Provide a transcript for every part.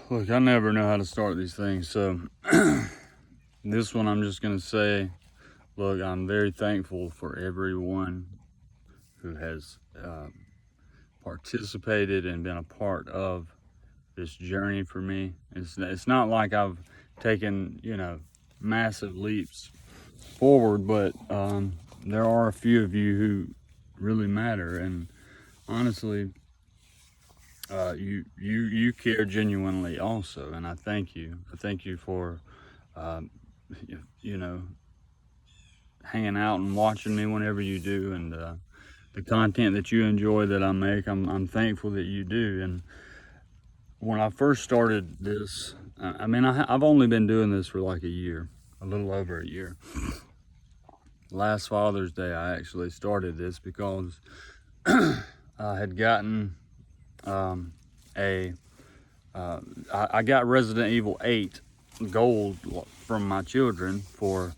Look, I never know how to start these things, so this one I'm just gonna say, look, I'm very thankful for everyone who has participated and been a part of this journey for me. It's not like I've taken, massive leaps forward, but there are a few of you who really matter, and honestly, you care genuinely also, and I thank you. I thank you for um, you know hanging out and watching me whenever you do, and the content that you enjoy that I make. I'm thankful that you do. And when I first started this, I've only been doing this for like a year, a little over a year. Last Father's Day, I actually started this because I had gotten a I got Resident Evil 8 gold from my children for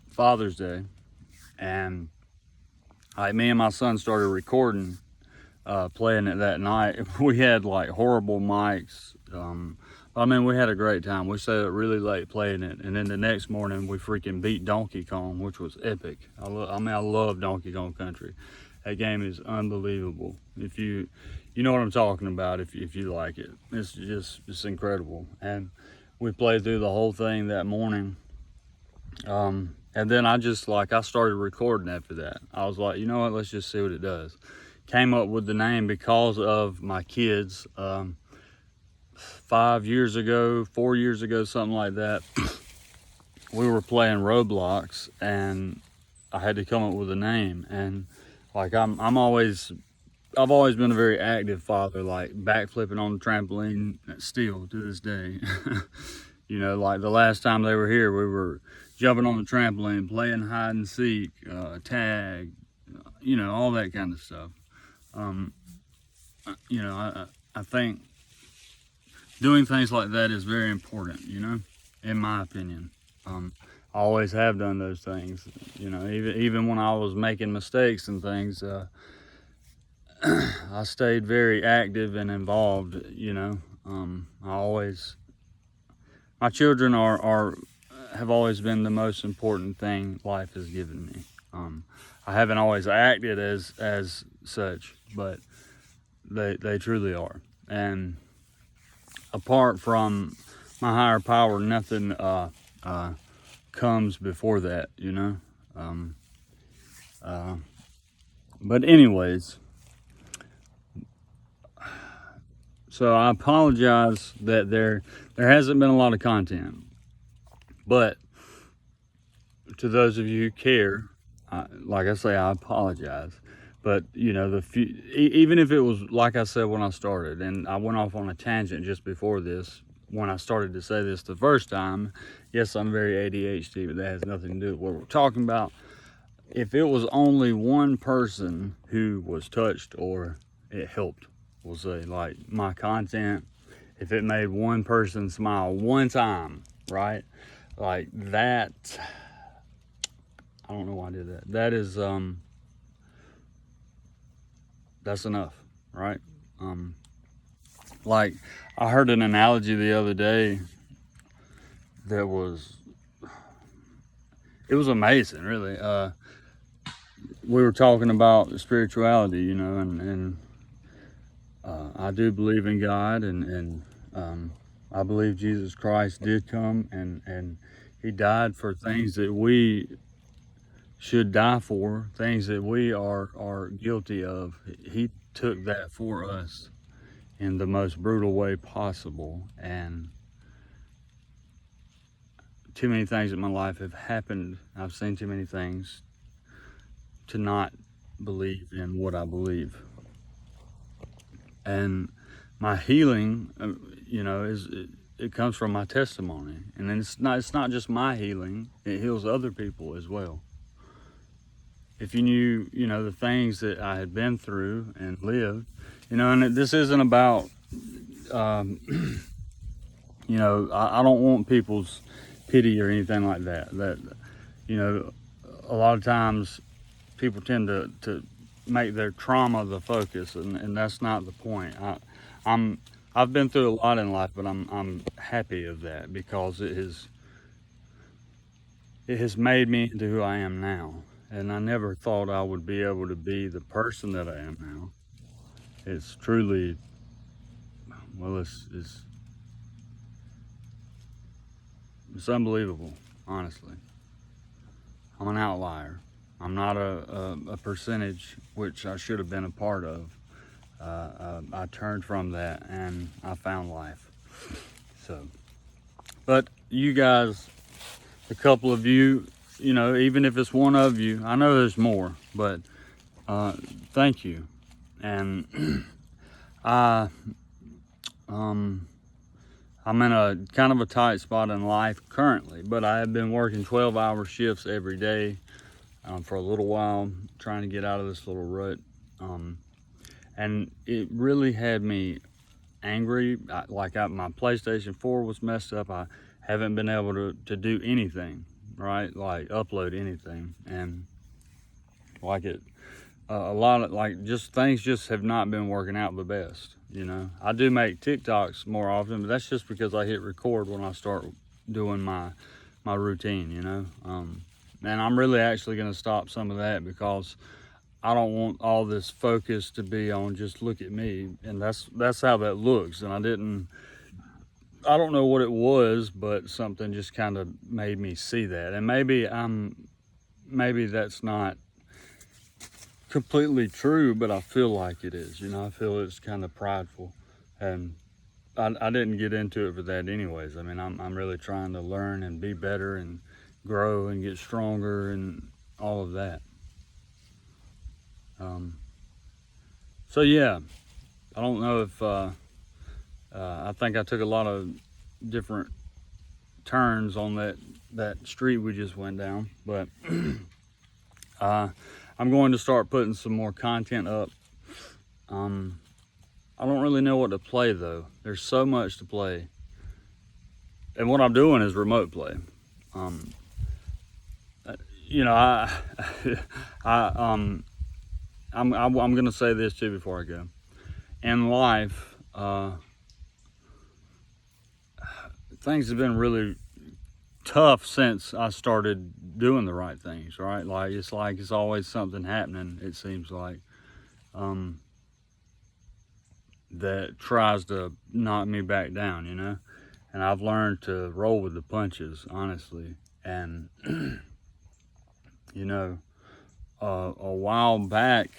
Father's Day, and me and my son started recording, playing it that night. We had like horrible mics. We had a great time. We stayed up really late playing it, and then the next morning we freaking beat Donkey Kong, which was epic. I love Donkey Kong Country. That game is unbelievable. If you know what I'm talking about, if you like it, it's incredible. And we played through the whole thing that morning. And then I started recording after that. I was like, you know what, let's just see what it does. Came up with the name because of my kids. 4 years ago, something like that, we were playing Roblox, and I had to come up with a name. And like I've always been a very active father, like backflipping on the trampoline still to this day. Like the last time they were here, we were jumping on the trampoline, playing hide and seek, tag, all that kind of stuff. I think doing things like that is very important, in my opinion. I always have done those things, even when I was making mistakes and things. I stayed very active and involved, my children have always been the most important thing life has given me. I haven't always acted as such, but they truly are. And apart from my higher power, nothing comes before that, But anyways, so I apologize that there hasn't been a lot of content, but to those of you who care, like I say, I apologize. But even if it was like I said when I started, and I went off on a tangent just before this, when I started to say this the first time, yes, I'm very ADHD, but that has nothing to do with what we're talking about. If it was only one person who was touched or it helped, we'll say, like my content, if it made one person smile one time, right? Like that, I don't know why I did that. That is, that's enough, right? Like I heard an analogy the other day that was amazing, really. We were talking about spirituality, and I do believe in God, and I believe Jesus Christ did come, and he died for things that we should die for, things that we are guilty of. He took that for us in the most brutal way possible. And too many things in my life have happened. I've seen too many things to not believe in what I believe. And my healing, it comes from my testimony. And then it's not just my healing, it heals other people as well. If you knew, the things that I had been through and lived, and this isn't about, I don't want people's pity or anything like that. That, a lot of times people tend to make their trauma the focus, and that's not the point. I I've been through a lot in life, but I'm happy of that because it has made me into who I am now. And I never thought I would be able to be the person that I am now. It's truly, well, it's unbelievable, honestly. I'm an outlier. I'm not a percentage, which I should have been a part of. I turned from that and I found life. So, but you guys, a couple of you, you know, even if it's one of you, I know there's more, but thank you. And I, I'm in a kind of a tight spot in life currently, but I have been working 12-hour shifts every day for a little while, trying to get out of this little rut. And it really had me angry. My PlayStation 4 was messed up. I haven't been able to do anything, right? Like upload anything. And like it, a lot of just things just have not been working out the best. You know, I do make TikToks more often, but that's just because I hit record when I start doing my routine, you know. And I'm really actually going to stop some of that because I don't want all this focus to be on just look at me, and that's how that looks. And I don't know what it was, but something just kind of made me see that. And maybe that's not completely true, but I feel like it is. You know, I feel it's kind of prideful, and I didn't get into it for that anyways. I mean, I'm really trying to learn and be better and grow and get stronger and all of that. So yeah, I don't know if I think I took a lot of different turns on that street we just went down, but I'm going to start putting some more content up. I don't really know what to play though. There's so much to play, and what I'm doing is remote play. You know, I'm going to say this too before I go. In life, things have been really tough since I started doing the right things, right? Like it's always something happening, it seems like, that tries to knock me back down, you know? And I've learned to roll with the punches, honestly. And, you know, a while back,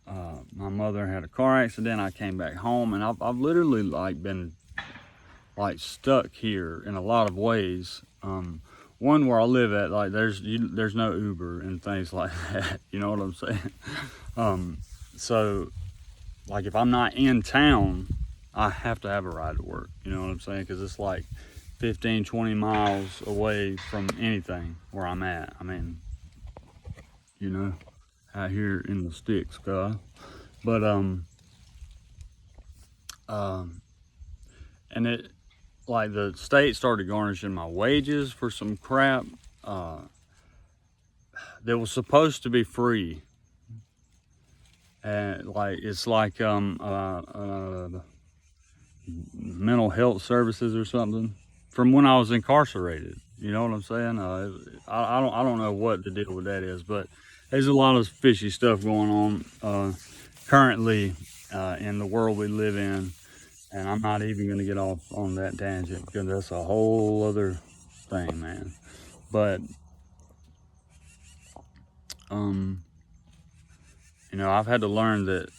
my mother had a car accident. I came back home, and I've literally been stuck here in a lot of ways. One, where I live at, there's no Uber and things like that. You know what I'm saying? So if I'm not in town, I have to have a ride to work. You know what I'm saying? Because it's 15, 20 miles away from anything where I'm at. I mean, you know, out here in the sticks, guy. But and it the state started garnishing my wages for some crap that was supposed to be free, and it's mental health services or something from when I was incarcerated. You know what I'm saying? I don't know what the deal with that is, but there's a lot of fishy stuff going on currently in the world we live in, and I'm not even going to get off on that tangent because that's a whole other thing, man. But you know, I've had to learn that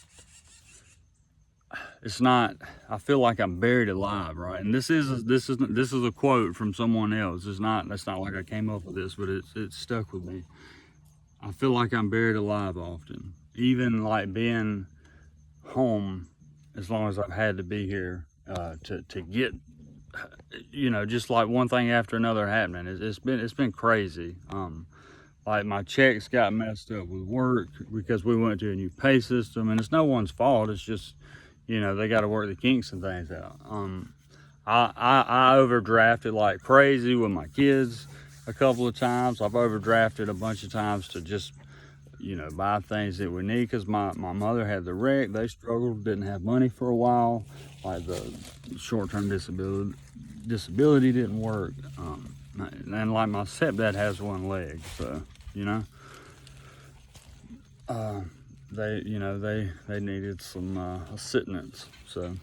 it's not. I feel like I'm buried alive, right? And this is a quote from someone else. That's not like I came up with this, but it's stuck with me. I feel like I'm buried alive often, even being home, as long as I've had to be here to get, you know, just one thing after another happening. It's been crazy. My checks got messed up with work because we went to a new pay system, and it's no one's fault. It's just, you know, they got to work the kinks and things out. I overdrafted like crazy with my kids a couple of times. I've overdrafted a bunch of times to just you know, buy things that we need, because my mother had the wreck. They struggled, didn't have money for a while. Like the short-term disability didn't work. And like my stepdad has one leg, so, you know, they needed some assistance. So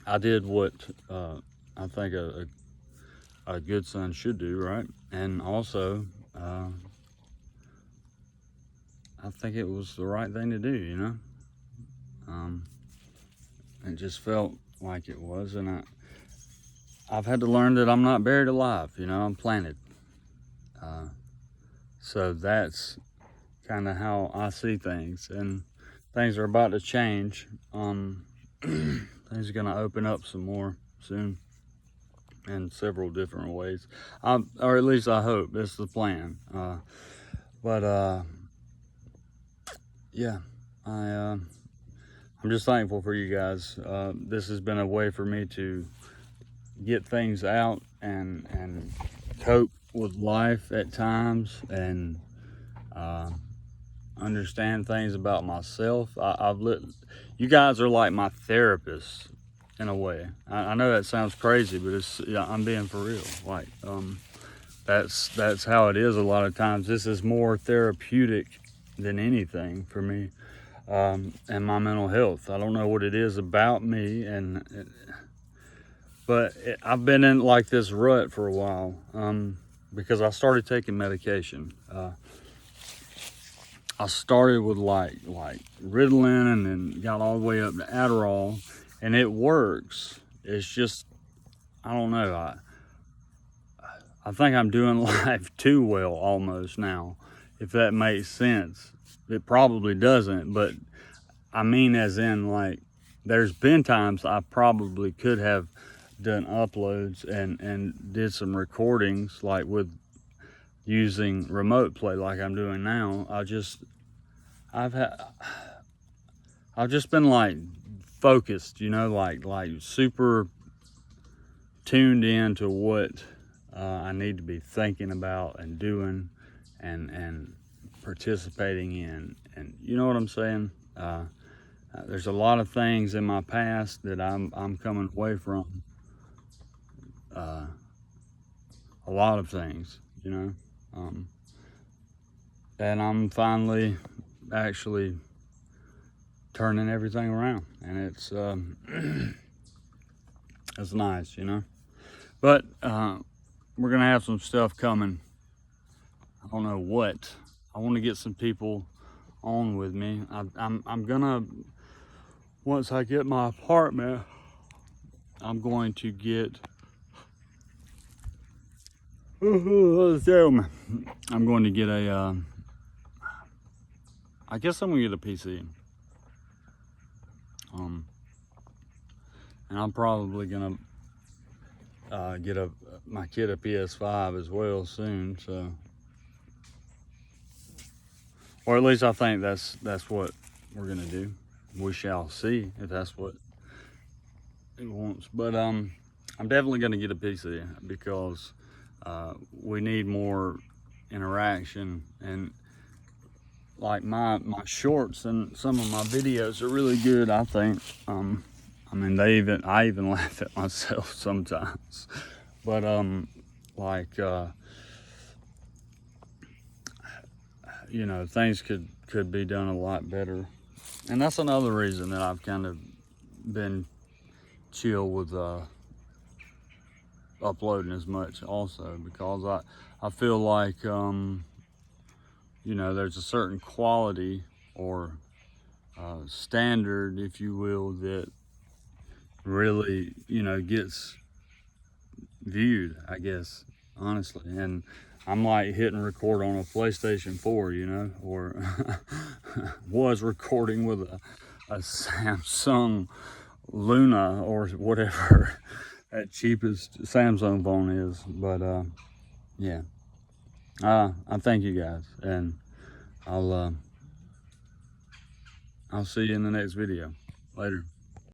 I did what I think a good son should do, right? And also, I think it was the right thing to do, you know? It just felt like it was, and I've had to learn that I'm not buried alive, you know, I'm planted. So that's kind of how I see things, and things are about to change. Things are going to open up some more soon in several different ways, or at least I hope. It's the plan. Yeah, I'm just thankful for you guys. This has been a way for me to get things out and cope with life at times, and understand things about myself. You guys are like my therapists in a way. I know that sounds crazy, but I'm being for real. Like, that's how it is a lot of times. This is more therapeutic than anything for me, and my mental health. I don't know what it is about me, but I've been in like this rut for a while, because I started taking medication. I started with like Ritalin, and then got all the way up to Adderall, and it works. It's just, I don't know. I think I'm doing life too well almost now, if that makes sense. It probably doesn't, but I mean, as in, like, there's been times I probably could have done uploads and did some recordings, like with using remote play like I'm doing now. I've just been like focused, you know, like super tuned in to what I need to be thinking about and doing and participating in, and you know what I'm saying. There's a lot of things in my past that I'm coming away from. A lot of things, you know, and I'm finally actually turning everything around, and it's it's nice, you know. But we're gonna have some stuff coming. I don't know what. I want to get some people on with me. I'm gonna, once I get my apartment, I'm going to get I'm going to get a I guess I'm gonna get a PC. And I'm probably gonna get my kid a PS5 as well soon, so, or at least I think that's what we're gonna do. We shall see if that's what he wants. But I'm definitely gonna get a PC, because we need more interaction, and like my shorts and some of my videos are really good, I think. I mean, I even laugh at myself sometimes, but you know, things could be done a lot better, and that's another reason that I've kind of been chill with uploading as much, also, because I feel like you know, there's a certain quality or standard, if you will, that really, you know, gets viewed, I guess, honestly. And I'm like hitting record on a PlayStation 4, you know, or was recording with a Samsung Luna or whatever that cheapest Samsung phone is. But yeah, I thank you guys, and I'll see you in the next video. Later.